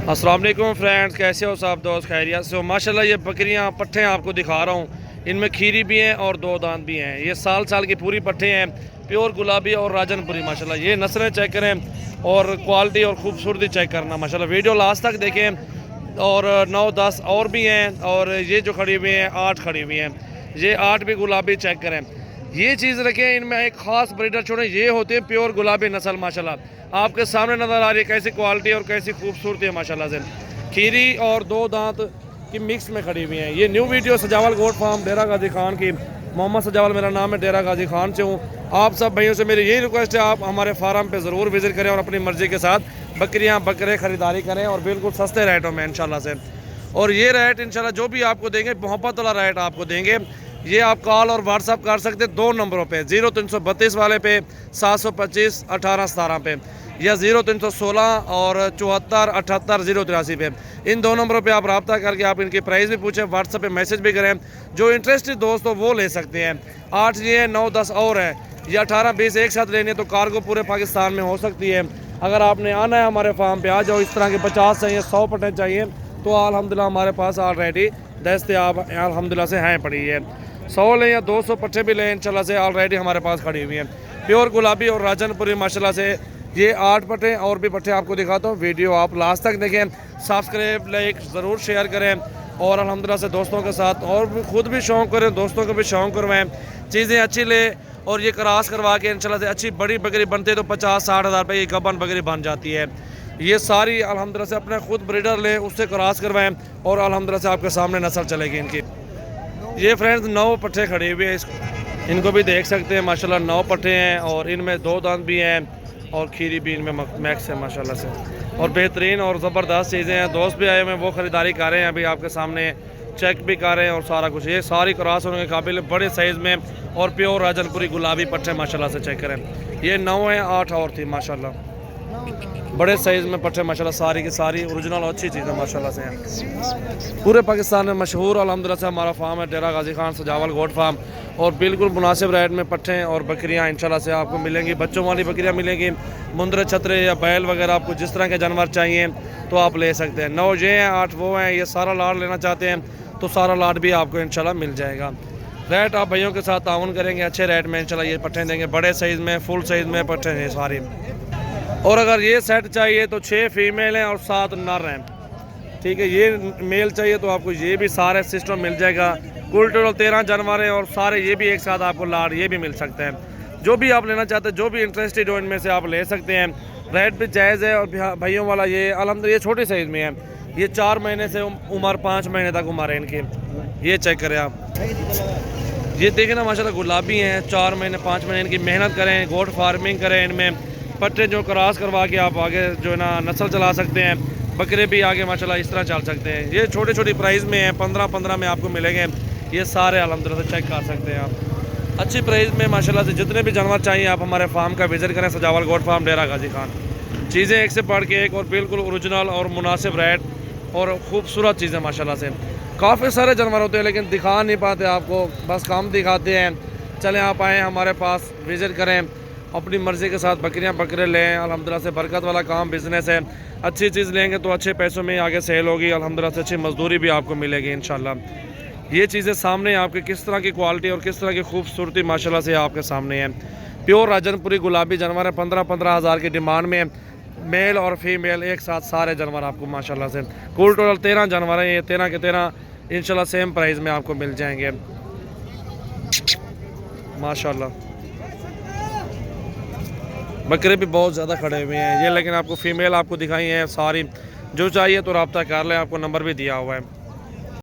अस्सलाम वालेकुम फ्रेंड्स, कैसे हो सब दोस्त? खैरियत से हो? माशाल्लाह ये बकरियां पट्ठे आपको दिखा रहा हूँ। इनमें खीरी भी हैं और दो दांत भी हैं। ये साल साल की पूरी पट्ठे हैं, प्योर गुलाबी और राजनपुरी। माशाल्लाह ये नस्लें चेक करें और क्वालिटी और खूबसूरती चेक करना। माशाल्लाह वीडियो लास्ट तक देखें। और 9-10 और भी हैं, और ये जो खड़ी हुई हैं 8 खड़ी हुई हैं। ये 8 भी गुलाबी चेक करें। ये चीज़ रखें, इनमें एक ख़ास ब्रीडर छोड़ें, ये होते हैं प्योर गुलाबी नस्ल। माशाल्लाह आपके सामने नज़र आ रही है कैसी क्वालिटी और कैसी खूबसूरती है। माशाल्लाह से खीरी और दो दांत की मिक्स में खड़ी हुई हैं। ये न्यू वीडियो सजावल गोट फार्म डेरा गाजी खान की। मोहम्मद सजावल मेरा नाम है, डेरा गाजी खान से हूँ। आप सब भाइयों से मेरी यही रिक्वेस्ट है, आप हमारे फार्म पे ज़रूर विज़िट करें और अपनी मर्ज़ी के साथ बकरियाँ बकरे ख़रीदारी करें, और बिल्कुल सस्ते रेटों में इंशाल्लाह से। और ये रेट इंशाल्लाह जो भी आपको देंगे मोहब्बत वाला रेट आपको देंगे। ये आप कॉल और व्हाट्सअप कर सकते हैं 2 नंबरों पे, 0332 वाले पे, 725 1817 पे, या 0316 और 74 78 083 पे। इन 2 नंबरों पे आप रब्ता करके आप इनकी प्राइस भी पूछें, व्हाट्सअप पे मैसेज भी करें। जो इंटरेस्टेड दोस्त हो वो ले सकते हैं। 8 ये 9-10 और है, ये 18-20 एक साथ लेने तो कार्गो पूरे पाकिस्तान में हो सकती है। अगर आपने आना है हमारे फार्म पे आ जाओ। इस तरह के 50 चाहिए, 100 पट्टे चाहिए तो अल्हम्दुलिल्लाह हमारे पास ऑलरेडी दस्तयाब अल्हम्दुलिल्लाह से हैं पड़ी है। 100 लें या 200 पट्टे भी लें इंशाल्लाह से ऑलरेडी हमारे पास खड़ी हुई हैं। प्योर गुलाबी और राजनपुरी माशाल्लाह से ये 8 पट्टे और भी पट्टे आपको दिखाता हूँ। वीडियो आप लास्ट तक देखें, सब्सक्राइब लाइक ज़रूर शेयर करें, और अल्हम्दुलिल्लाह से दोस्तों के साथ और भी खुद भी शौक़ करें, दोस्तों को भी शौक़ करवाएँ। चीज़ें अच्छी ले, और ये क्रॉस करवा के इंशाल्लाह से अच्छी बड़ी बकरी बनती है तो 50-60 हज़ार रुपये की गबन बकरी बन जाती है। ये सारी अल्हम्दुलिल्लाह से अपने खुद ब्रीडर लें, उससे क्रॉस करवाएं, और अल्हम्दुलिल्लाह से आपके सामने नस्ल चलेगी इनकी। ये फ्रेंड्स 9 पट्टे खड़े हुए हैं, इनको भी देख सकते हैं। माशाल्लाह 9 पट्टे हैं, और इनमें 2 दांत भी हैं, और खीरी भी इनमें मैक्स है माशाल्लाह से। और बेहतरीन और ज़बरदस्त चीज़ें हैं। दोस्त भी आए हुए हैं, वो ख़रीदारी कर रहे हैं, अभी आपके सामने चेक भी कर रहे हैं और सारा कुछ। ये सारी क्रॉस होने के काबिल बड़े साइज़ में और प्योर राजनपुरी गुलाबी पट्टे माशाल्लाह से चेक करें। ये 9 हैं, 8 और थी माशाल्लाह। बड़े साइज़ में पट्टे माशाल्लाह, सारी की सारी ओरिजिनल अच्छी चीज़ें माशाल्लाह से हैं। पूरे पाकिस्तान में मशहूर अल्हम्दुलिल्लाह से हमारा फार्म है, डेरा गाजी खान सजावल गोट फार्म। और बिल्कुल मुनासिब रेट में पट्टे और बकरियां इंशाल्लाह से आपको मिलेंगी। बच्चों वाली बकरियां मिलेंगी, मुंदरे छतरे या बैल वगैरह, आपको जिस तरह के जानवर चाहिए तो आप ले सकते हैं। 9 ये हैं, 8 वो हैं। ये सारा लाट लेना चाहते हैं तो सारा लाट भी आपको इंशाल्लाह मिल जाएगा। रेट आप भाइयों के साथ ताउन करेंगे, अच्छे रेट में इंशाल्लाह ये पट्टे देंगे। बड़े साइज़ में फुल साइज़ में पट्टे हैं सारे। और अगर ये सेट चाहिए तो 6 फीमेल हैं और 7 नर हैं, ठीक है। ये मेल चाहिए तो आपको ये भी सारे सिस्टम मिल जाएगा। कुल टोटल 13 जानवर हैं, और सारे ये भी एक साथ आपको लाड ये भी मिल सकते हैं। जो भी आप लेना चाहते हैं, जो भी इंटरेस्टेड हो इनमें से आप ले सकते हैं। रेट भी जायज़ है। और भाइयों वाला ये अल्हम्दुलिल्लाह ये छोटे साइज़ में है। ये 4 महीने से उम्र 5 महीने तक उम्र है इनकी। ये चेक करें आप, ये देखें ना माशाल्लाह गुलाबी हैं। 4 महीने 5 महीने इनकी मेहनत करें, गोट फार्मिंग करें, इनमें पट्टे जो क्रॉस करवा के आप आगे जो है ना नस्ल चला सकते हैं। बकरे भी आगे माशाल्लाह इस तरह चल सकते हैं। ये छोटी छोटी प्राइस में हैं, 15-15 में आपको मिलेंगे। ये सारे अल्हम्दुलिल्लाह से चेक कर सकते हैं आप अच्छी प्राइस में माशाल्लाह से। जितने भी जानवर चाहिए आप हमारे फार्म का विज़िट करें, सजावल गोट फार्म डेरा गाजी खान। चीज़ें एक से बढ़ के एक, और बिल्कुल ओरिजिनल और मुनासिब रेट और ख़ूबसूरत चीज़ें माशाल्लाह से। काफ़ी सारे जानवर होते हैं लेकिन दिखा नहीं पाते आपको, बस कम दिखाते हैं। चलें आप आएँ हमारे पास, विज़िट करें, अपनी मर्ज़ी के साथ बकरियां बकरे लें। अल्हम्दुलिल्लाह से बरकत वाला काम बिज़नेस है। अच्छी चीज़ लेंगे तो अच्छे पैसों में आगे सेल होगी। अल्हम्दुलिल्लाह से अच्छी मजदूरी भी आपको मिलेगी इंशाल्लाह। ये चीज़ें सामने आपके किस तरह की क्वालिटी और किस तरह की खूबसूरती माशाल्लाह से आपके सामने है। प्योर राजनपुरी गुलाबी जानवर है। 15-15 हज़ार की डिमांड में मेल और फीमेल एक साथ सारे जानवर आपको माशाल्लाह से। कुल टोटल 13 जानवर हैं। ये 13 के 13 इंशाल्लाह सेम प्राइस में आपको मिल जाएंगे माशाल्लाह। बकरे भी बहुत ज़्यादा खड़े हुए हैं ये, लेकिन आपको फ़ीमेल आपको दिखाई है सारी। जो चाहिए तो रब्ता कर लें, आपको नंबर भी दिया हुआ है।